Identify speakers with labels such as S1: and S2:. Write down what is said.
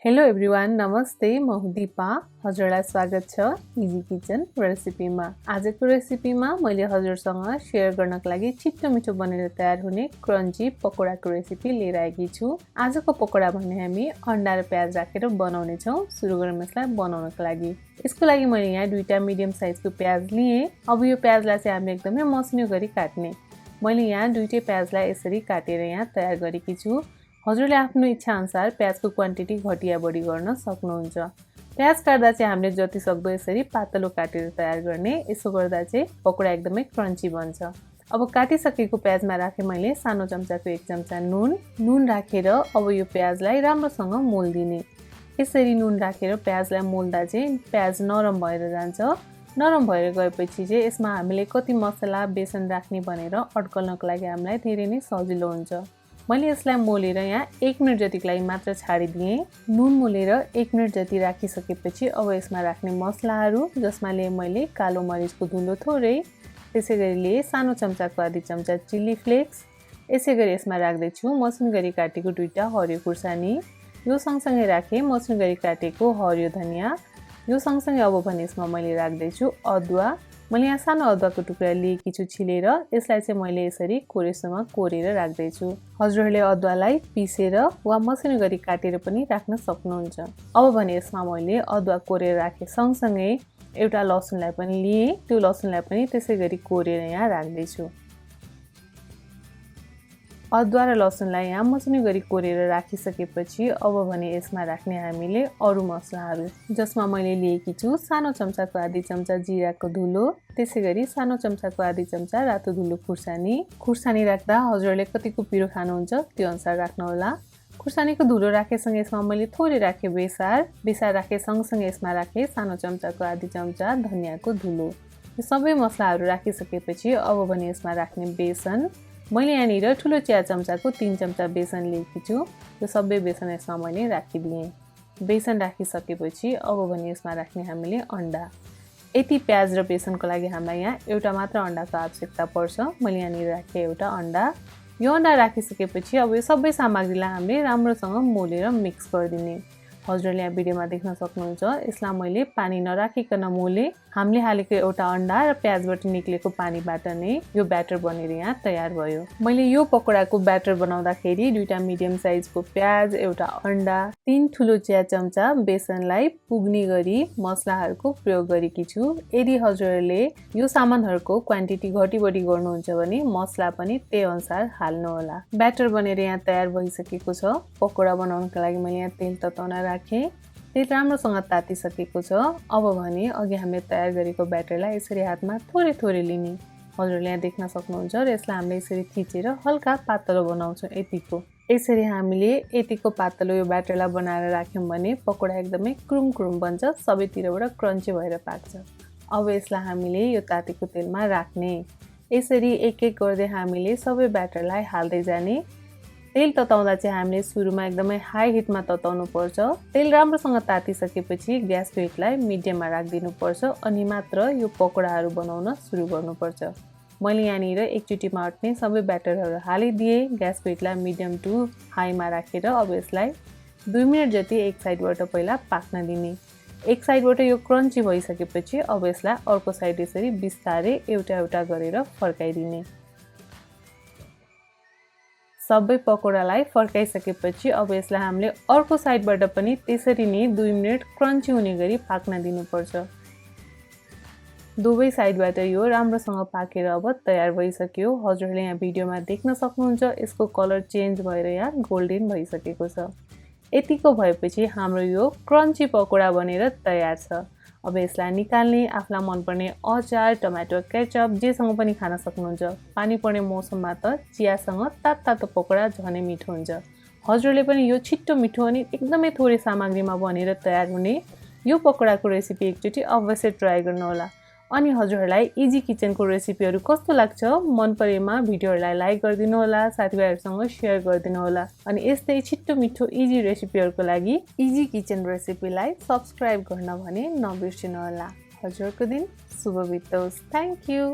S1: Hello everyone, नमस्ते। म हुँ दिपा। हजुरलाई स्वागत छ इजी किचन रेसिपीमा। आजको रेसिपीमा मैले हजुरसँग शेयर गर्नको लागि छिटो मिठो बनेर तयार हुने क्रन्ची पकोडाको रेसिपी लिएर आएकी छु। आजको पकोडा भने हामी अन्डा र प्याज राखेर बनाउने छौं। सुरु गरौँ यसलाई बनाउनको लागि। यसको लागि मैले यहाँ दुईटा मिडियम साइजको प्याज लिए। अब यो प्याजलाई चाहिँ हामीले एकदमै मसिनो गरी काट्ने। मैले यहाँ दुईटै प्याजलाई यसरी काटेर यहाँ तयार गरेकी छु। हजुरले आफ्नो इच्छा अनुसार प्याजको क्वान्टिटी घटिया बढी गर्न सक्नुहुन्छ। प्याज काट्दा चाहिँ हामीले जति सक्दो यसरी पातलो काटेर तयार गर्ने। यसो गर्दा चाहिँ पकोडा एकदमै क्रन्ची बन्छ। अब काटिसकेको प्याजमा राखे मैले सानो चम्चाको 1 चम्चा नुन राखेर अब यो प्याजलाई राम्रोसँग मोल्दिने। यसरी नुन राखेर प्याजलाई मोल्दा चाहिँ प्याज नरम भएर जान्छ। नरम भएर गएपछि चाहिँ यसमा हामीले कति मसला बेसन राख्ने भनेर अड्कल्नको लागि हामीलाई धेरै नै सजिलो हुन्छ। मैले यसलाई मोलेर यहाँ 1 मिनेट जतिको लागि मात्र छाडिदिएँ। नुन मोलेर 1 मिनेट जति राखिसकेपछि अब यसमा राख्ने मसलाहरू, जसमा लिए मैले कालो मरिचको धुलो थोरै, त्यसैगरी लिए सानो चम्चाको आधी चम्चा चिल्ली फ्लेक्स, यसैगरी यसमा राख्दैछु मसिनो गरी काटेको 2टा हरियो खुर्सानी, यो सँगसँगै राखेँ मसिनो गरी काटेको हरियो धनिया, यो सँगसँगै अब भने यसमा मैले राख्दैछु अदुवा। मैले यहाँ सानो अदुवाको टुक्रा लिएकी छु छिलेर। यसलाई चाहिँ मैले यसरी कोरेसँग कोरेर राख्दैछु। हजुरहरूले अदुवालाई पिसेर वा मसिनो गरी काटेर पनि राख्न सक्नुहुन्छ। अब भने यसमा मैले अदुवा कोरेर राखे सँगसँगै एउटा लसुनलाई पनि लिएँ। त्यो लसुनलाई पनि त्यसै गरी कोरेर यहाँ राख्दैछु। अदुवा र लसुनलाई यहाँ मसिनो गरी कोरेर राखिसकेपछि अब भने यसमा राख्ने हामीले अरू मसलाहरू, जसमा मैले लिएकी छु सानो चम्चाको आधी चम्चा जिराको धुलो, त्यसैगरी सानो चम्चाको आधी चम्चा रातो धुलो खुर्सानी राख्दा हजुरहरूले कतिको पिरो खानुहुन्छ त्यो अनुसार राख्नुहोला। खुर्सानीको धुलो राखेसँगै यसमा मैले थोरै राखेँ बेसार राखे सँगसँगै यसमा राखेँ सानो चम्चाको आधी चम्चा धनियाको धुलो। यो सबै मसलाहरू राखिसकेपछि अब भने यसमा राख्ने बेसन, मैले यहाँनिर ठुलो चिया चम्चाको 3 चम्चा बेसन लिएकी छु। यो सबै बेसन यसमा मैले राखिदिएँ। बेसन राखिसकेपछि अब भने यसमा राख्ने हामीले अन्डा। यति प्याज र बेसनको लागि हामीलाई यहाँ एउटा मात्र अन्डाको आवश्यकता पर्छ। मैले यहाँनिर राखेँ एउटा अन्डा। यो अन्डा राखिसकेपछि अब यो सबै सामग्रीलाई हामीले राम्रोसँग मोलेर मिक्स गरिदिने। हजुरले यहाँ भिडियोमा देख्न सक्नुहुन्छ यसलाई मैले पानी नराखिकन मोले। हामीले हालेको एउटा अन्डा र प्याजबाट निक्लेको पानीबाट नै यो ब्याटर बनेर यहाँ तयार भयो। मैले यो पकोडाको ब्याटर बनाउँदाखेरि दुईटा मिडियम साइजको प्याज, एउटा अन्डा, 3 ठुलो चिया चम्चा बेसनलाई पुग्ने गरी मसलाहरूको प्रयोग गरेकी छु। यदि हजुरहरूले यो सामानहरूको क्वान्टिटी घटी बढी गर्नुहुन्छ भने मसला पनि त्यही अनुसार हाल्नुहोला। ब्याटर बनेर यहाँ तयार भइसकेको छ। पकोडा बनाउनको लागि मैले यहाँ तेल तताउन राखेँ। तेल राम्रोसँग तातिसकेको छ। अब भने अघि हामीले तयार गरेको ब्याटरलाई यसरी हातमा थोरै थोरै लिने। हजुरले यहाँ देख्न सक्नुहुन्छ र यसलाई हामीले यसरी थिचेर हल्का पातलो बनाउँछौँ यतिको। यसरी हामीले यतिको पातलो यो ब्याटरलाई बनाएर राख्यौँ भने पकोडा एकदमै क्रुम बन्छ, सबैतिरबाट क्रन्ची भएर पाक्छ। अब यसलाई हामीले यो तातेको तेलमा राख्ने। यसरी एक एक गर्दै हामीले सबै ब्याटरलाई हाल्दै जाने। तेल तताउँदा चाहिँ हामीले सुरुमा एकदमै हाई हिटमा तताउनु पर्छ। तेल राम्रोसँग तातिसकेपछि ग्यासको हिटलाई मिडियममा राखिदिनु पर्छ अनि मात्र यो पकोडाहरू बनाउन सुरु गर्नुपर्छ। मैले यहाँनिर एकचोटिमा अट्ने सबै ब्याटरहरू हालिदिएँ। ग्यासको हिटलाई मिडियम टु हाईमा राखेर अब यसलाई 2 मिनेट जति एक साइडबाट पहिला पाक्न दिने। एक साइडबाट यो क्रन्ची भइसकेपछि अब यसलाई अर्को साइड यसरी बिस्तारै एउटा गरेर फर्काइदिने। सबै पकोडालाई फर्काइसकेपछि अब यसलाई हामीले अर्को साइडबाट पनि त्यसरी नै 2 मिनेट क्रन्ची हुने गरी पाक्न दिनुपर्छ। दुवै साइडबाट यो राम्रोसँग पाकेर अब तयार भइसक्यो। हजुरले यहाँ भिडियोमा देख्न सक्नुहुन्छ यसको कलर चेन्ज भएर यहाँ गोल्डन भइसकेको छ। यतिको भएपछि हाम्रो यो क्रन्ची पकोडा बनेर तयार छ। अब यसलाई निकाल्ने। आफूलाई मनपर्ने अचार, टमाटो केचप जेसँग पनि खान सक्नुहुन्छ। पानी पर्ने मौसममा त चियासँग तातो पकोडा झनै मिठो हुन्छ। हजुरले पनि यो छिट्टो मिठो अनि एकदमै थोरै सामग्रीमा बनेर तयार हुने यो पकोडाको रेसिपी एकचोटि अवश्य ट्राई गर्नुहोला। अनि हजुरहरूलाई इजी किचनको रेसिपीहरू कस्तो लाग्छ मन परेमा भिडियोहरूलाई लाइक गरिदिनु होला, साथीभाइहरूसँग सेयर गरिदिनु होला। अनि यस्तै छिट्टो मिठो इजी रेसिपीहरूको लागि इजी किचन रेसिपीलाई सब्स्क्राइब गर्न भने नबिर्सिनु होला। हजुरको दिन शुभ बितोस्। Thank you.